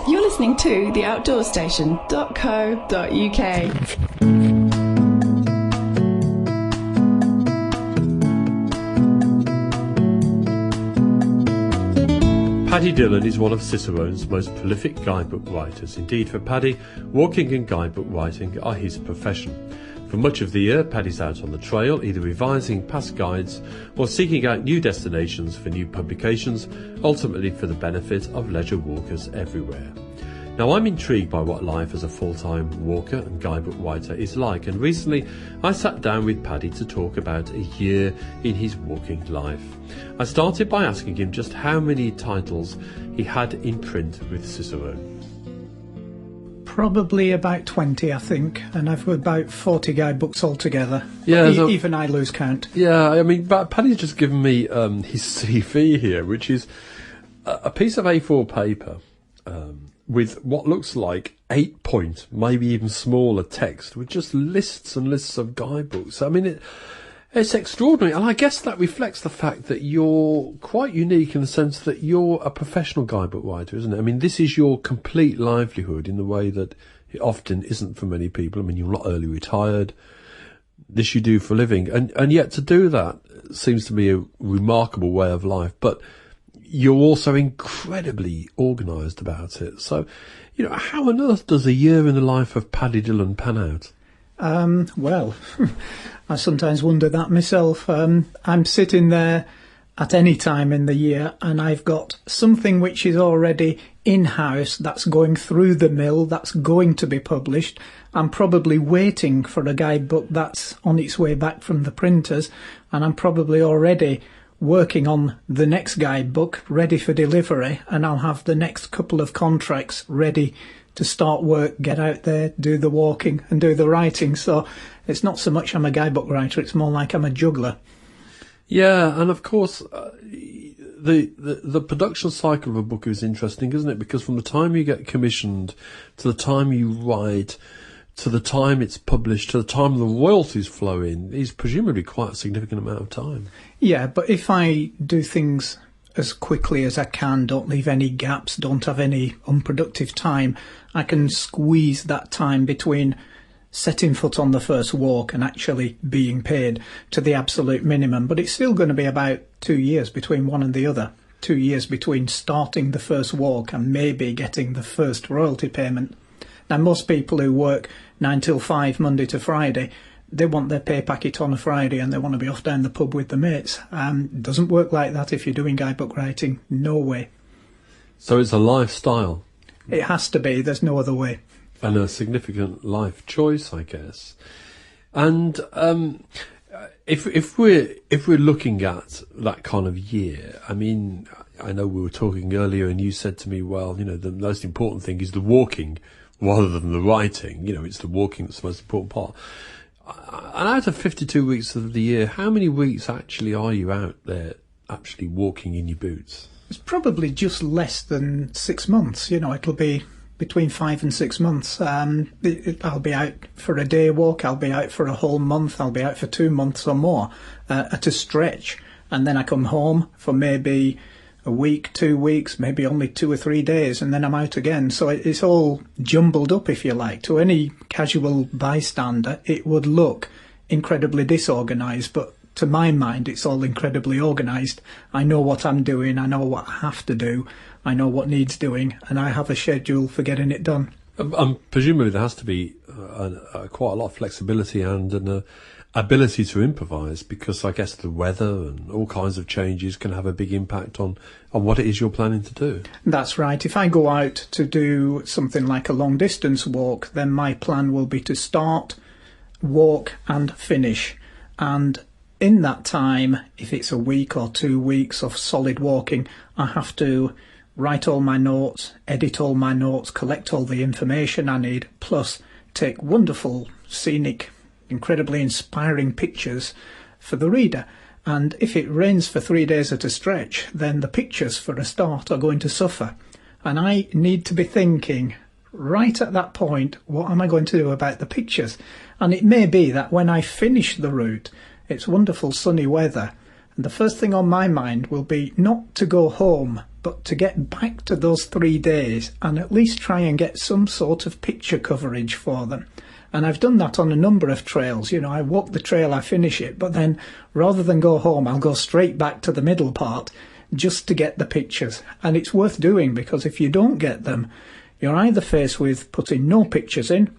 You're listening to theoutdoorstation.co.uk. Paddy Dillon is one of Cicerone's most prolific guidebook writers. Indeed, for Paddy, walking and guidebook writing are his profession. For much of the year, Paddy's out on the trail, either revising past guides or seeking out new destinations for new publications, ultimately for the benefit of leisure walkers everywhere. Now, I'm intrigued by what life as a full-time walker and guidebook writer is like, and recently I sat down with Paddy to talk about a year in his walking life. I started by asking him just how many titles he had in print with Cicerone. Probably about 20, I think, and I've got about 40 guidebooks altogether. Yeah, even I lose count. Yeah, I mean, but Paddy's just given me his CV here, which is a piece of A4 paper with what looks like 8-point, maybe even smaller text, with just lists and lists of guidebooks. I mean, it's extraordinary, and I guess that reflects the fact that you're quite unique in the sense that you're a professional guidebook writer, isn't it? I mean, this is your complete livelihood in the way that it often isn't for many people. I mean, you're not early retired. This you do for a living, and yet to do that seems to be a remarkable way of life. But you're also incredibly organised about it. So, you know, how on earth does a year in the life of Paddy Dillon pan out? Well, I sometimes wonder that myself. I'm sitting there at any time in the year and I've got something which is already in-house, that's going through the mill, that's going to be published. I'm probably waiting for a guidebook that's on its way back from the printers, and I'm probably already working on the next guidebook ready for delivery, and I'll have the next couple of contracts ready to start work, get out there, do the walking and do the writing. So it's not so much I'm a guidebook writer, it's more like I'm a juggler. Yeah, and of course, the production cycle of a book is interesting, isn't it? Because from the time you get commissioned to the time you write, to the time it's published, to the time the royalties flow in, is presumably quite a significant amount of time. Yeah, but if I do things as quickly as I can, don't leave any gaps, don't have any unproductive time, I can squeeze that time between setting foot on the first walk and actually being paid to the absolute minimum. But it's still going to be about 2 years between one and the other. 2 years between starting the first walk and maybe getting the first royalty payment. Now, most people who work 9 till 5, Monday to Friday, they want their pay packet on a Friday and they want to be off down the pub with the mates. It doesn't work like that if you're doing guidebook writing. No way. So it's a lifestyle. It has to be. There's no other way. And a significant life choice, I guess. And if we're looking at that kind of year, I mean, I know we were talking earlier and you said to me, well, you know, the most important thing is the walking rather than the writing. You know, it's the walking that's the most important part. And out of 52 weeks of the year, how many weeks actually are you out there actually walking in your boots? It's probably just less than 6 months. You know, it'll be between 5 and 6 months. I'll be out for a day walk, I'll be out for a whole month, I'll be out for 2 months or more at a stretch. And then I come home for maybe a week, 2 weeks, maybe only 2 or 3 days, and then I'm out again. So it's all jumbled up, if you like. To any casual bystander, it would look incredibly disorganised, but to my mind, it's all incredibly organised. I know what I'm doing, I know what I have to do, I know what needs doing, and I have a schedule for getting it done. Presumably there has to be quite a lot of flexibility and an ability to improvise, because I guess the weather and all kinds of changes can have a big impact on what it is you're planning to do. That's right. If I go out to do something like a long distance walk, then my plan will be to start, walk and finish. And in that time, if it's a week or 2 weeks of solid walking, I have to write all my notes, edit all my notes, collect all the information I need, plus take wonderful, scenic, incredibly inspiring pictures for the reader. And if it rains for 3 days at a stretch, then the pictures for a start are going to suffer. And I need to be thinking, right at that point, what am I going to do about the pictures? And it may be that when I finish the route, it's wonderful sunny weather, and the first thing on my mind will be not to go home but to get back to those 3 days and at least try and get some sort of picture coverage for them. And I've done that on a number of trails. You know, I walk the trail, I finish it, but then rather than go home, I'll go straight back to the middle part just to get the pictures. And it's worth doing, because if you don't get them, you're either faced with putting no pictures in,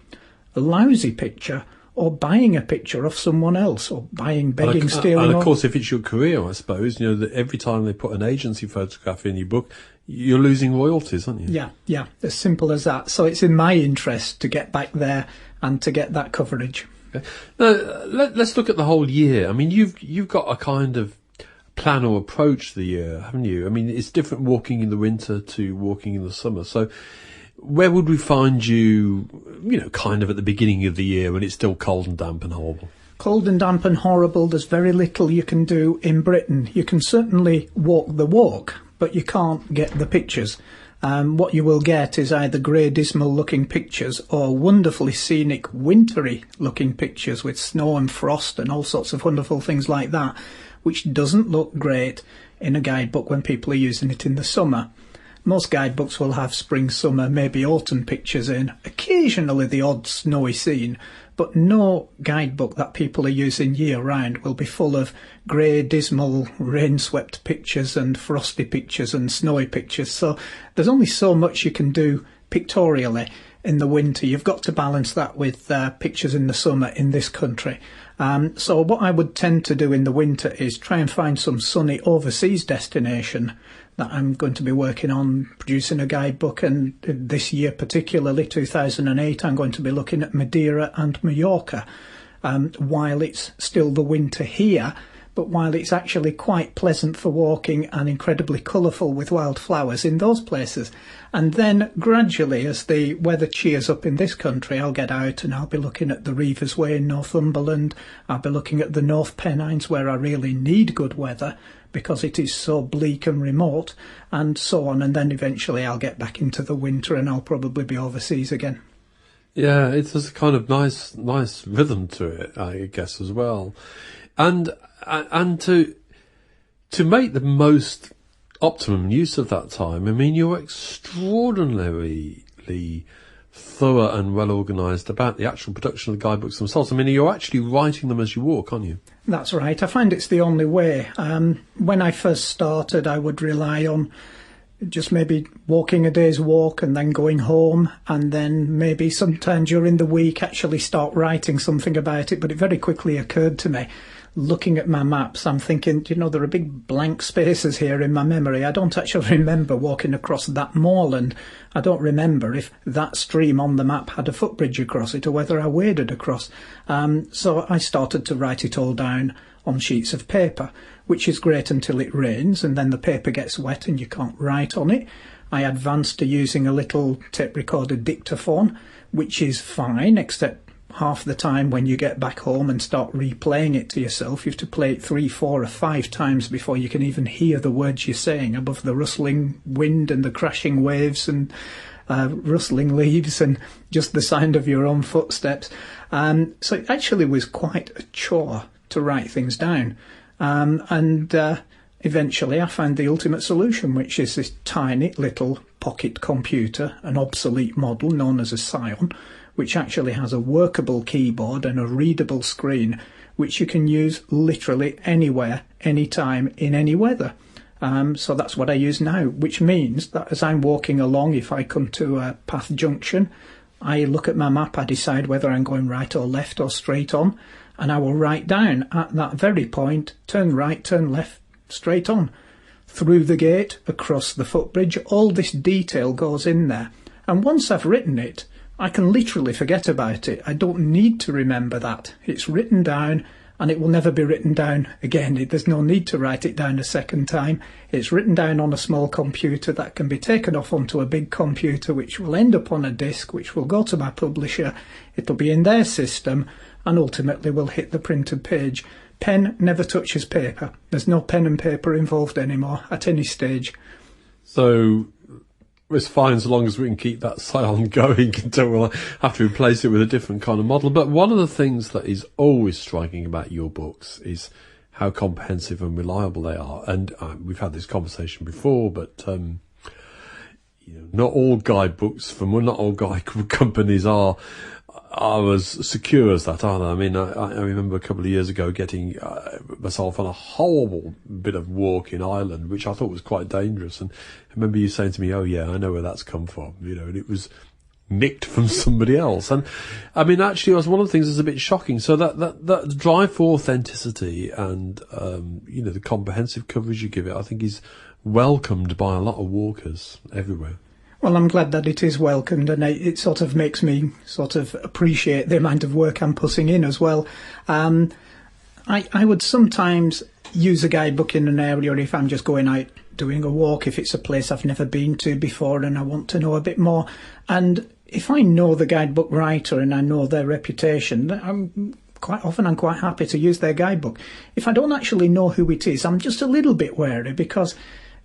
a lousy picture, or buying a picture of someone else, or begging, stealing. And of course, if it's your career, I suppose, you know, that every time they put an agency photograph in your book, you're losing royalties, aren't you? Yeah, as simple as that. So it's in my interest to get back there and to get that coverage. Okay. Now, let's look at the whole year. I mean, you've got a kind of plan or approach to the year, haven't you? I mean, it's different walking in the winter to walking in the summer. So where would we find you, you know, kind of at the beginning of the year when it's still cold and damp and horrible? Cold and damp and horrible, there's very little you can do in Britain. You can certainly walk the walk, but you can't get the pictures. What you will get is either grey, dismal-looking pictures or wonderfully scenic, wintry-looking pictures with snow and frost and all sorts of wonderful things like that, which doesn't look great in a guidebook when people are using it in the summer. Most guidebooks will have spring, summer, maybe autumn pictures in, occasionally the odd snowy scene, but no guidebook that people are using year-round will be full of grey, dismal, rain-swept pictures and frosty pictures and snowy pictures. So there's only so much you can do pictorially in the winter. You've got to balance that with pictures in the summer in this country. So what I would tend to do in the winter is try and find some sunny overseas destination that I'm going to be working on producing a guidebook, and this year particularly 2008 I'm going to be looking at Madeira and Mallorca, while it's still the winter here, but while it's actually quite pleasant for walking and incredibly colourful with wildflowers in those places. And then gradually, as the weather cheers up in this country, I'll get out and I'll be looking at the Reivers Way in Northumberland, I'll be looking at the North Pennines where I really need good weather because it is so bleak and remote, and so on. And then eventually I'll get back into the winter and I'll probably be overseas again. Yeah, it's a kind of nice rhythm to it, I guess, as well. And to make the most optimum use of that time, I mean, you're extraordinarily thorough and well organised about the actual production of the guidebooks themselves. I mean, you're actually writing them as you walk, aren't you? That's right. I find it's the only way. When I first started, I would rely on just maybe walking a day's walk and then going home, and then maybe sometime during the week actually start writing something about it. But it very quickly occurred to me, looking at my maps, I'm thinking, you know, there are big blank spaces here in my memory. I don't actually remember walking across that moorland. I don't remember if that stream on the map had a footbridge across it or whether I waded across. So I started to write it all down on sheets of paper, which is great until it rains and then the paper gets wet and you can't write on it. I advanced to using a little tape recorder dictaphone, which is fine, except half the time when you get back home and start replaying it to yourself, you have to play it 3, 4 or 5 times before you can even hear the words you're saying above the rustling wind and the crashing waves and rustling leaves and just the sound of your own footsteps. So it actually was quite a chore to write things down. Eventually I found the ultimate solution, which is this tiny little pocket computer, an obsolete model known as a Scion, which actually has a workable keyboard and a readable screen, which you can use literally anywhere, anytime, in any weather. So that's what I use now, which means that as I'm walking along, if I come to a path junction, I look at my map, I decide whether I'm going right or left or straight on, and I will write down at that very point, turn right, turn left, straight on, through the gate, across the footbridge. All this detail goes in there. And once I've written it, I can literally forget about it. I don't need to remember that. It's written down and it will never be written down again. There's no need to write it down a second time. It's written down on a small computer that can be taken off onto a big computer, which will end up on a disk, which will go to my publisher. It'll be in their system and ultimately will hit the printed page. Pen never touches paper. There's no pen and paper involved anymore at any stage. So it's fine so long as we can keep that Scion going until we'll have to replace it with a different kind of model. But one of the things that is always striking about your books is how comprehensive and reliable they are. And we've had this conversation before, but not all guidebooks not all guide companies are as secure as that, are they? I mean, I remember a couple of years ago getting myself on a horrible bit of walk in Ireland, which I thought was quite dangerous. And I remember you saying to me, "Oh yeah, I know where that's come from," and it was nicked from somebody else. And I mean, actually, it was one of the things that's a bit shocking. So that drive for authenticity and the comprehensive coverage you give it, I think, is welcomed by a lot of walkers everywhere. Well, I'm glad that it is welcomed, and it sort of makes me sort of appreciate the amount of work I'm putting in as well. I would sometimes use a guidebook in an area if I'm just going out doing a walk, if it's a place I've never been to before and I want to know a bit more. And if I know the guidebook writer and I know their reputation, I'm quite happy to use their guidebook. If I don't actually know who it is, I'm just a little bit wary, because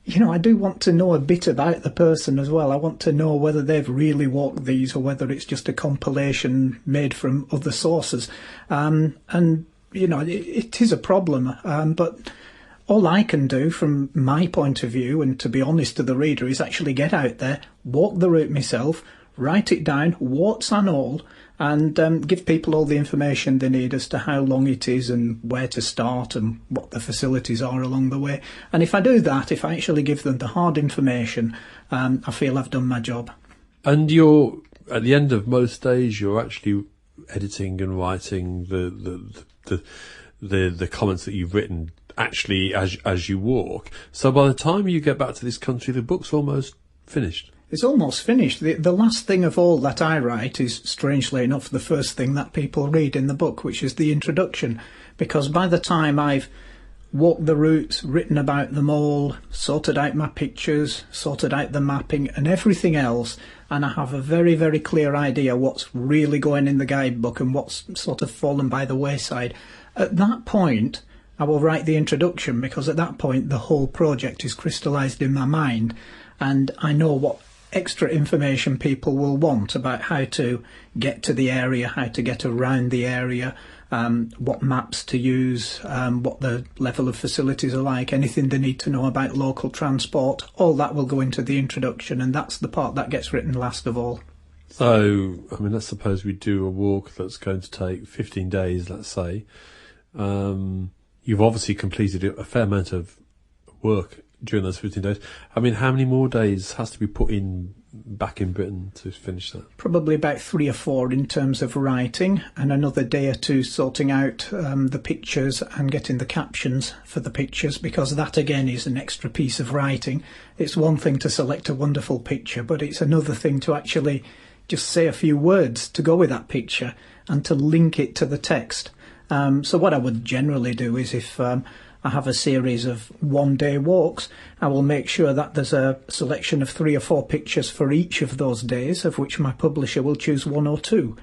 I do want to know a bit about the person as well. I want to know whether they've really walked these or whether it's just a compilation made from other sources. It is a problem, but all I can do from my point of view, and to be honest to the reader, is actually get out there, walk the route myself, write it down, warts and all, and give people all the information they need as to how long it is and where to start and what the facilities are along the way. And if I do that, if I actually give them the hard information, I feel I've done my job. And at the end of most days, you're actually editing and writing the comments that you've written actually as you walk. So by the time you get back to this country, the book's almost finished. It's almost finished. The last thing of all that I write is, strangely enough, the first thing that people read in the book, which is the introduction. Because by the time I've walked the routes, written about them all, sorted out my pictures, sorted out the mapping and everything else, and I have a very, very clear idea what's really going in the guidebook and what's sort of fallen by the wayside, at that point I will write the introduction, because at that point the whole project is crystallised in my mind and I know what extra information people will want about how to get to the area, how to get around the area, what maps to use, what the level of facilities are like, anything they need to know about local transport. All that will go into the introduction, and that's the part that gets written last of all. So, I mean, let's suppose we do a walk that's going to take 15 days, let's say. You've obviously completed a fair amount of work during those 15 days. I mean, how many more days has to be put in back in Britain to finish that? Probably about 3 or 4 in terms of writing, and another day or 2 sorting out the pictures and getting the captions for the pictures, because that again is an extra piece of writing. It's one thing to select a wonderful picture, but it's another thing to actually just say a few words to go with that picture and to link it to the text. So what I would generally do is, if I have a series of one-day walks, I will make sure that there's a selection of 3 or 4 pictures for each of those days, of which my publisher will choose 1 or 2.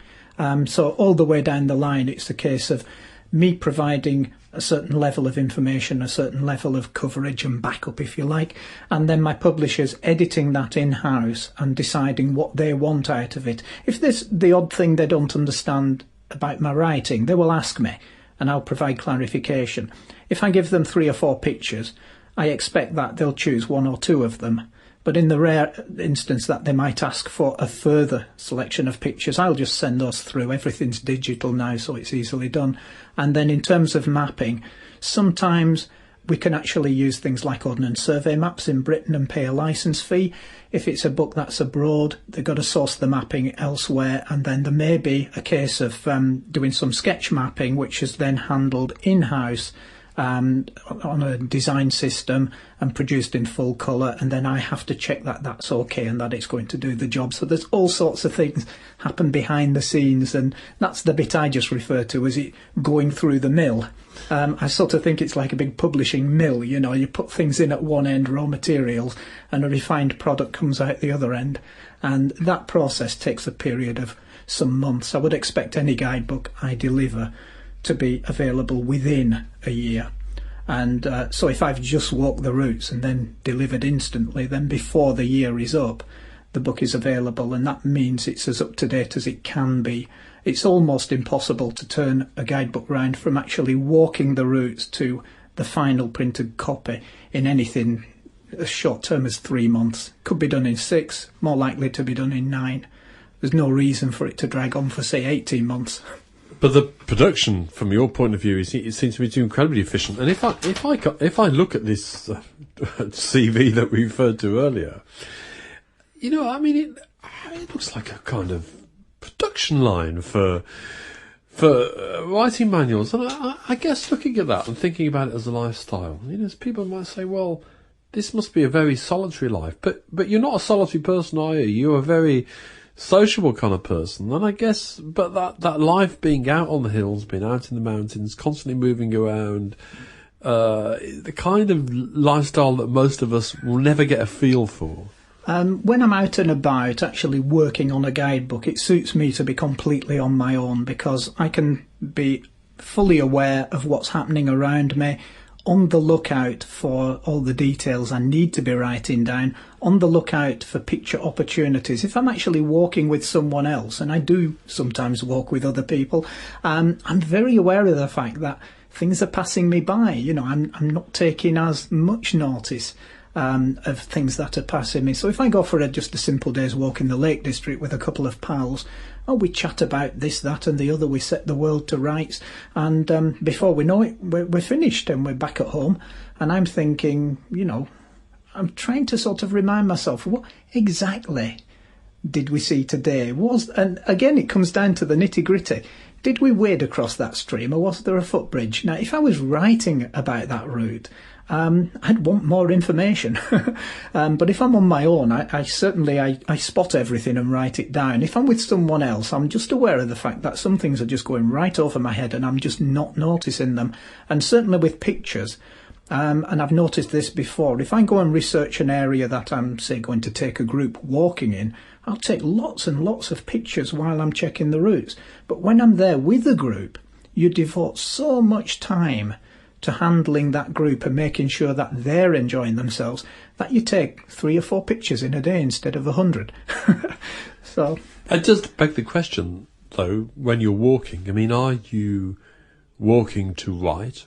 So all the way down the line, it's a case of me providing a certain level of information, a certain level of coverage and backup, if you like, and then my publishers editing that in-house and deciding what they want out of it. If there's the odd thing they don't understand about my writing, they will ask me, and I'll provide clarification. If I give them 3 or 4 pictures, I expect that they'll choose 1 or 2 of them. But in the rare instance that they might ask for a further selection of pictures, I'll just send those through. Everything's digital now, so it's easily done. And then in terms of mapping, sometimes we can actually use things like Ordnance Survey maps in Britain and pay a licence fee. If it's a book that's abroad, they've got to source the mapping elsewhere, and then there may be a case of doing some sketch mapping, which is then handled in-house on a design system and produced in full colour, and then I have to check that that's okay and that it's going to do the job. So there's all sorts of things happen behind the scenes, and that's the bit I just refer to as it going through the mill. I sort of think it's like a big publishing mill, you put things in at one end, raw materials, and a refined product comes out the other end, and that process takes a period of some months. I would expect any guidebook I deliver to be available within a year. And so if I've just walked the routes and then delivered instantly, then before the year is up, the book is available, and that means it's as up to date as it can be. It's almost impossible to turn a guidebook round from actually walking the routes to the final printed copy in anything as short term as 3 months. Could be done in 6, more likely to be done in 9. There's no reason for it to drag on for, say, 18 months. But the production, from your point of view, it seems to be too incredibly efficient. And if I look at this CV that we referred to earlier, you know, I mean, it looks like a kind of production line for writing manuals. And I guess looking at that and thinking about it as a lifestyle, you know, people might say, well, this must be a very solitary life. But you're not a solitary person, are you? You're a very sociable kind of person. And I guess, but that life being out on the hills, being out in the mountains, constantly moving around, the kind of lifestyle that most of us will never get a feel for. When I'm out and about actually working on a guidebook, it suits me to be completely on my own, because I can be fully aware of what's happening around me, on the lookout for all the details I need to be writing down, on the lookout for picture opportunities. If I'm actually walking with someone else, and I do sometimes walk with other people, I'm very aware of the fact that things are passing me by. You know, I'm not taking as much notice of things that are passing me. So if I go for just a simple day's walk in the Lake District with a couple of pals, we chat about this, that and the other, we set the world to rights, and before we know it, we're finished and we're back at home. And I'm thinking, you know, I'm trying to sort of remind myself, what exactly did we see today? And again, it comes down to the nitty-gritty. Did we wade across that stream, or was there a footbridge? Now, if I was writing about that route, I'd want more information. But if I'm on my own, I certainly spot everything and write it down. If I'm with someone else, I'm just aware of the fact that some things are just going right over my head and I'm just not noticing them. And certainly with pictures, and I've noticed this before, if I go and research an area that I'm, say, going to take a group walking in, I'll take lots and lots of pictures while I'm checking the routes. But when I'm there with a group, you devote so much time to handling that group and making sure that they're enjoying themselves that you take 3 or 4 pictures in a day instead of 100. So it does beg the question, though, when you're walking. I mean, are you walking to write,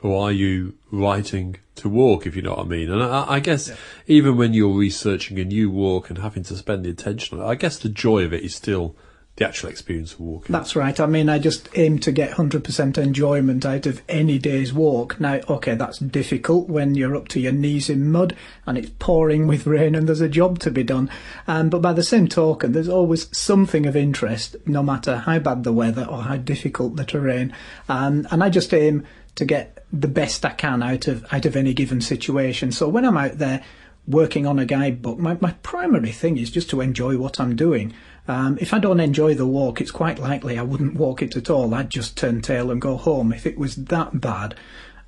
or are you writing to walk, if you know what I mean? And I guess even when you're researching a new walk and having to spend the attention on it, I guess the joy of it is still the actual experience of walking. That's right. I mean, I just aim to get 100% enjoyment out of any day's walk. Now, okay, that's difficult when you're up to your knees in mud and it's pouring with rain and there's a job to be done. But by the same token, there's always something of interest, no matter how bad the weather or how difficult the terrain. And I just aim to get the best I can out of any given situation. So when I'm out there working on a guidebook, my primary thing is just to enjoy what I'm doing. If I don't enjoy the walk, it's quite likely I wouldn't walk it at all. I'd just turn tail and go home. If it was that bad,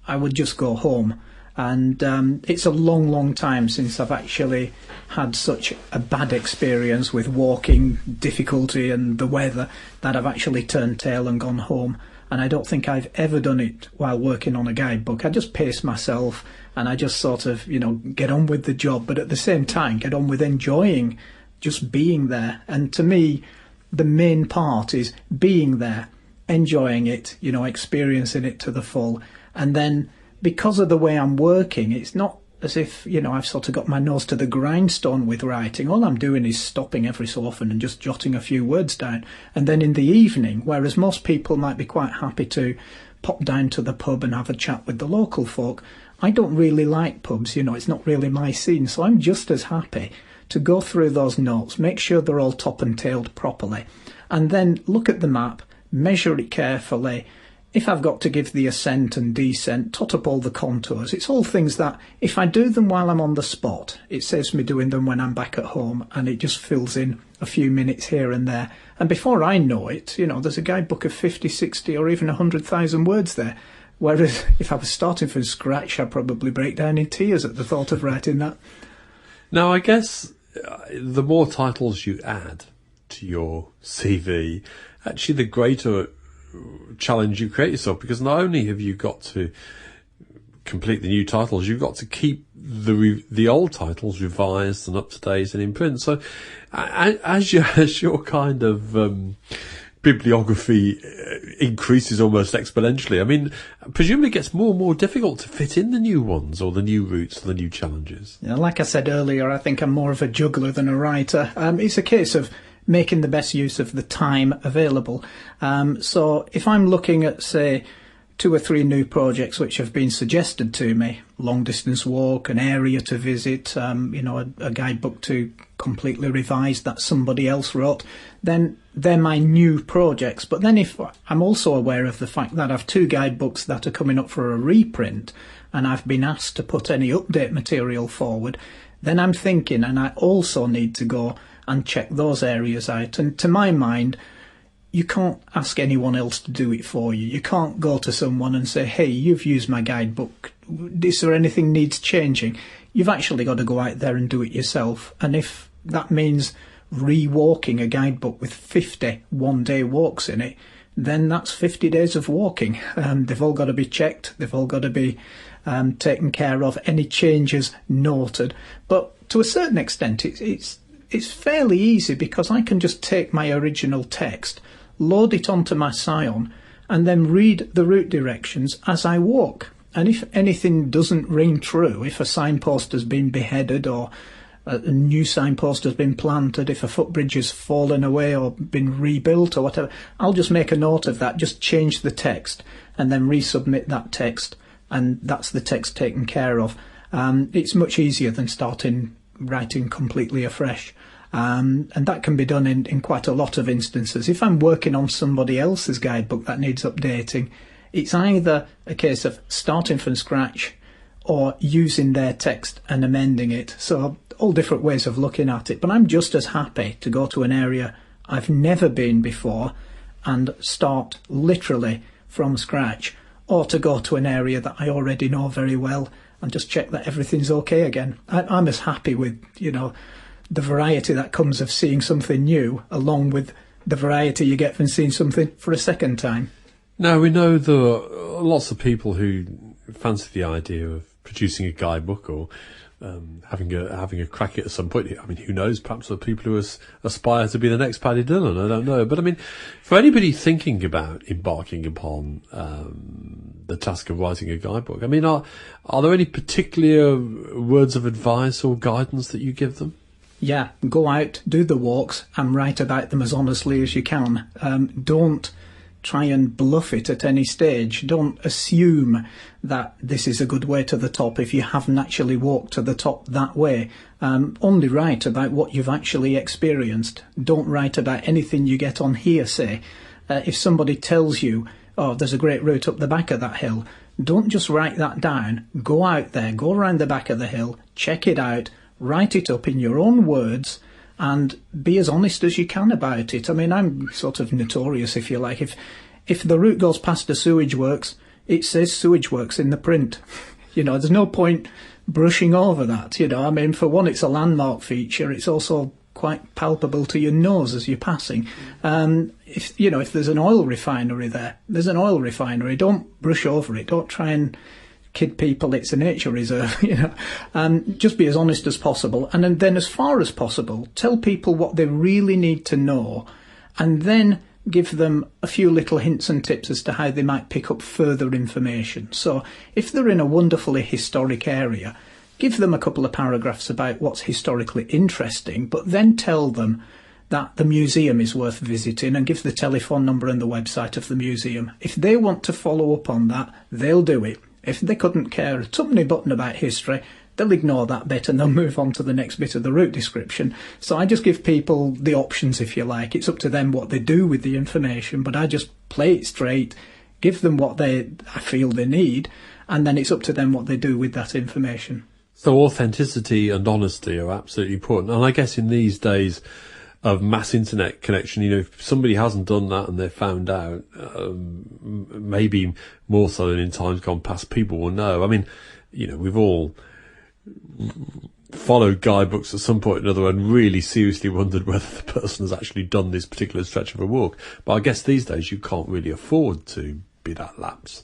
I would just go home. And it's a long, long time since I've actually had such a bad experience with walking, difficulty and the weather, that I've actually turned tail and gone home. And I don't think I've ever done it while working on a guidebook. I just pace myself and I just sort of, you know, get on with the job, but at the same time get on with enjoying just being there. And to me, the main part is being there, enjoying it, you know, experiencing it to the full. And then because of the way I'm working, it's not as if, you know, I've sort of got my nose to the grindstone with writing. All I'm doing is stopping every so often and just jotting a few words down. And then in the evening, whereas most people might be quite happy to pop down to the pub and have a chat with the local folk, I don't really like pubs, you know, it's not really my scene. So I'm just as happy to go through those notes, make sure they're all top and tailed properly, and then look at the map, measure it carefully. If I've got to give the ascent and descent, tot up all the contours. It's all things that, if I do them while I'm on the spot, it saves me doing them when I'm back at home, and it just fills in a few minutes here and there. And before I know it, you know, there's a guidebook of 50, 60 or even 100,000 words there. Whereas if I was starting from scratch, I'd probably break down in tears at the thought of writing that. Now, I guess the more titles you add to your CV, actually the greater challenge you create yourself, because not only have you got to complete the new titles, you've got to keep the old titles revised and up to date and in print. So as you're kind of bibliography increases almost exponentially. I mean, presumably it gets more and more difficult to fit in the new ones or the new routes or the new challenges. Yeah, like I said earlier, I think I'm more of a juggler than a writer. It's a case of making the best use of the time available. So if I'm looking at, say, 2 or 3 new projects which have been suggested to me, long distance walk, an area to visit, a guidebook to completely revise that somebody else wrote, then they're my new projects. But then if I'm also aware of the fact that I've 2 guidebooks that are coming up for a reprint and I've been asked to put any update material forward, then I'm thinking, and I also need to go and check those areas out. And to my mind, you can't ask anyone else to do it for you. You can't go to someone and say, hey, you've used my guidebook. Is there anything needs changing? You've actually got to go out there and do it yourself. And if that means re-walking a guidebook with 50 one-day walks in it, then that's 50 days of walking. They've all got to be checked. They've all got to be taken care of. Any changes noted. But to a certain extent, it's fairly easy because I can just take my original text, load it onto my Scion, and then read the route directions as I walk. And if anything doesn't ring true, if a signpost has been beheaded or a new signpost has been planted, if a footbridge has fallen away or been rebuilt or whatever, I'll just make a note of that, just change the text and then resubmit that text, and that's the text taken care of. It's much easier than writing completely afresh. And that can be done in quite a lot of instances. If I'm working on somebody else's guidebook that needs updating, it's either a case of starting from scratch or using their text and amending it. So all different ways of looking at it. But I'm just as happy to go to an area I've never been before and start literally from scratch, or to go to an area that I already know very well and just check that everything's okay again. I'm as happy with, the variety that comes of seeing something new, along with the variety you get from seeing something for a second time. Now, we know there are lots of people who fancy the idea of producing a guidebook or having a crack at it at some point. I mean, who knows? Perhaps there are people who aspire to be the next Paddy Dillon. I don't know. But I mean, for anybody thinking about embarking upon the task of writing a guidebook, I mean, are there any particular words of advice or guidance that you give them? Yeah, go out, do the walks, and write about them as honestly as you can. Don't try and bluff it at any stage. Don't assume that this is a good way to the top if you haven't actually walked to the top that way. Only write about what you've actually experienced. Don't write about anything you get on hearsay. If somebody tells you, oh, there's a great route up the back of that hill, don't just write that down. Go out there, go around the back of the hill, check it out, write it up in your own words, and be as honest as you can about it. I mean, I'm sort of notorious, if you like. If the route goes past a sewage works, it says sewage works in the print. There's no point brushing over that. I mean, for one, it's a landmark feature. It's also quite palpable to your nose as you're passing. If there's an oil refinery there's an oil refinery. Don't brush over it. Don't try and kid people it's a nature reserve. Just be as honest as possible, and then as far as possible tell people what they really need to know, and then give them a few little hints and tips as to how they might pick up further information. So if they're in a wonderfully historic area, give them a couple of paragraphs about what's historically interesting, but then tell them that the museum is worth visiting and give the telephone number and the website of the museum. If they want to follow up on that, they'll do it. If they couldn't care a tuppenny button about history, they'll ignore that bit and they'll move on to the next bit of the route description. So I just give people the options, if you like. It's up to them what they do with the information, but I just play it straight, give them what I feel they need, and then it's up to them what they do with that information. So authenticity and honesty are absolutely important. And I guess in these days of mass internet connection, if somebody hasn't done that and they're found out, maybe more so than in times gone past, people will know. I mean, we've all followed guidebooks at some point or another and really seriously wondered whether the person has actually done this particular stretch of a walk. But I guess these days you can't really afford to be that lapse.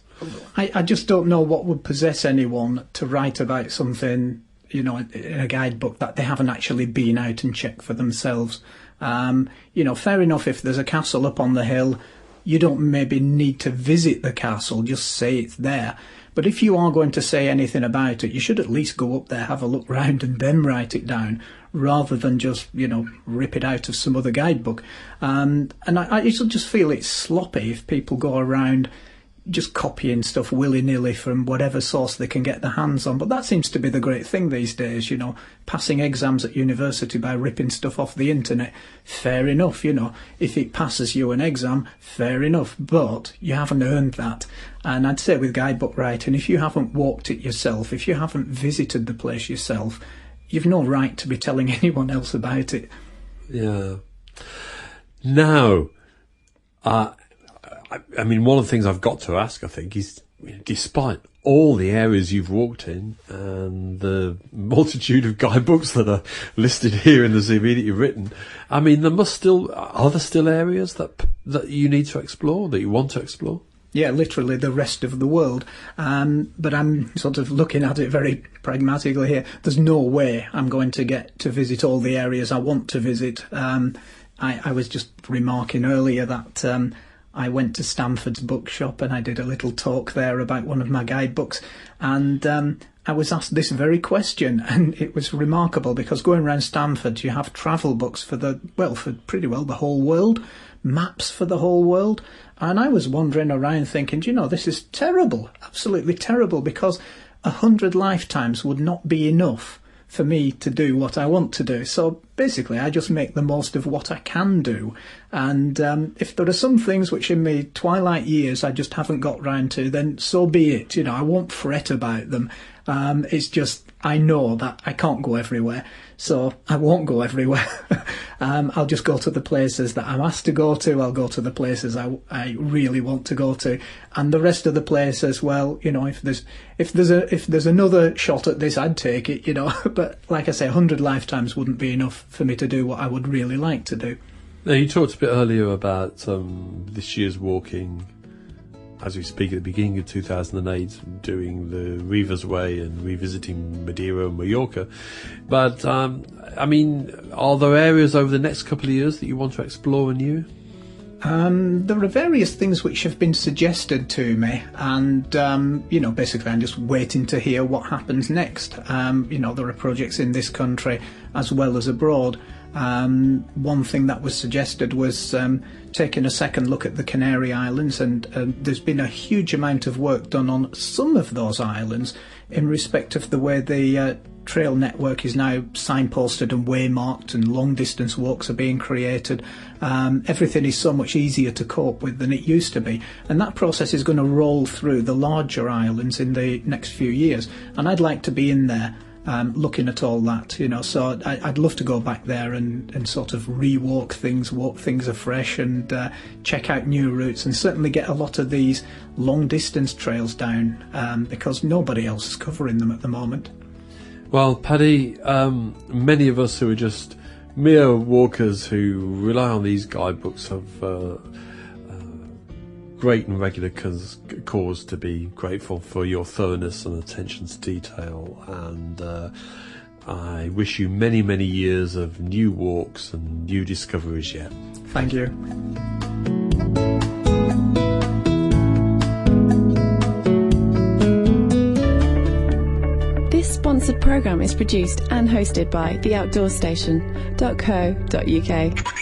I just don't know what would possess anyone to write about something, in a guidebook that they haven't actually been out and checked for themselves. Fair enough if there's a castle up on the hill, you don't maybe need to visit the castle, just say it's there. But if you are going to say anything about it, you should at least go up there, have a look round and then write it down, rather than just, rip it out of some other guidebook. And I just feel it's sloppy if people go around just copying stuff willy-nilly from whatever source they can get their hands on. But that seems to be the great thing these days, passing exams at university by ripping stuff off the internet. Fair enough, if it passes you an exam, fair enough, but you haven't earned that. And I'd say with guidebook writing, if you haven't walked it yourself, if you haven't visited the place yourself, you've no right to be telling anyone else about it. Yeah. Now, I mean, one of the things I've got to ask, I think, is despite all the areas you've walked in and the multitude of guidebooks that are listed here in the CV that you've written, I mean, are there still areas that you need to explore, that you want to explore? Yeah, literally the rest of the world. But I'm sort of looking at it very pragmatically here. There's no way I'm going to get to visit all the areas I want to visit. I was just remarking earlier that I went to Stamford's bookshop and I did a little talk there about one of my guidebooks, and I was asked this very question, and it was remarkable because going around Stamford you have travel books for pretty well the whole world, maps for the whole world, and I was wandering around thinking, this is terrible, absolutely terrible, because 100 lifetimes would not be enough for me to do what I want to do. So basically I just make the most of what I can do, and if there are some things which in my twilight years I just haven't got round to, then so be it. I won't fret about them. It's just I know that I can't go everywhere, so I won't go everywhere. I'll just go to the places that I'm asked to go to. I'll go to the places I really want to go to, and the rest of the places, well, if there's another shot at this, I'd take it, But like I say, 100 lifetimes wouldn't be enough for me to do what I would really like to do. Now, you talked a bit earlier about this year's walking, as we speak, at the beginning of 2008, doing the Reaver's Way and revisiting Madeira and Mallorca. But, I mean, are there areas over the next couple of years that you want to explore anew? There are various things which have been suggested to me, and basically I'm just waiting to hear what happens next. There are projects in this country as well as abroad. One thing that was suggested was taking a second look at the Canary Islands, and there's been a huge amount of work done on some of those islands in respect of the way the trail network is now signposted and waymarked, and long distance walks are being created. Everything is so much easier to cope with than it used to be, and that process is going to roll through the larger islands in the next few years, and I'd like to be in there looking at all that, so I'd love to go back there and sort of walk things afresh, and check out new routes, and certainly get a lot of these long distance trails down, because nobody else is covering them at the moment. Well, Paddy, many of us who are just mere walkers who rely on these guidebooks have great and regular cause to be grateful for your thoroughness and attention to detail, and I wish you many, many years of new walks and new discoveries yet. Thank you. This sponsored programme is produced and hosted by theoutdoorstation.co.uk.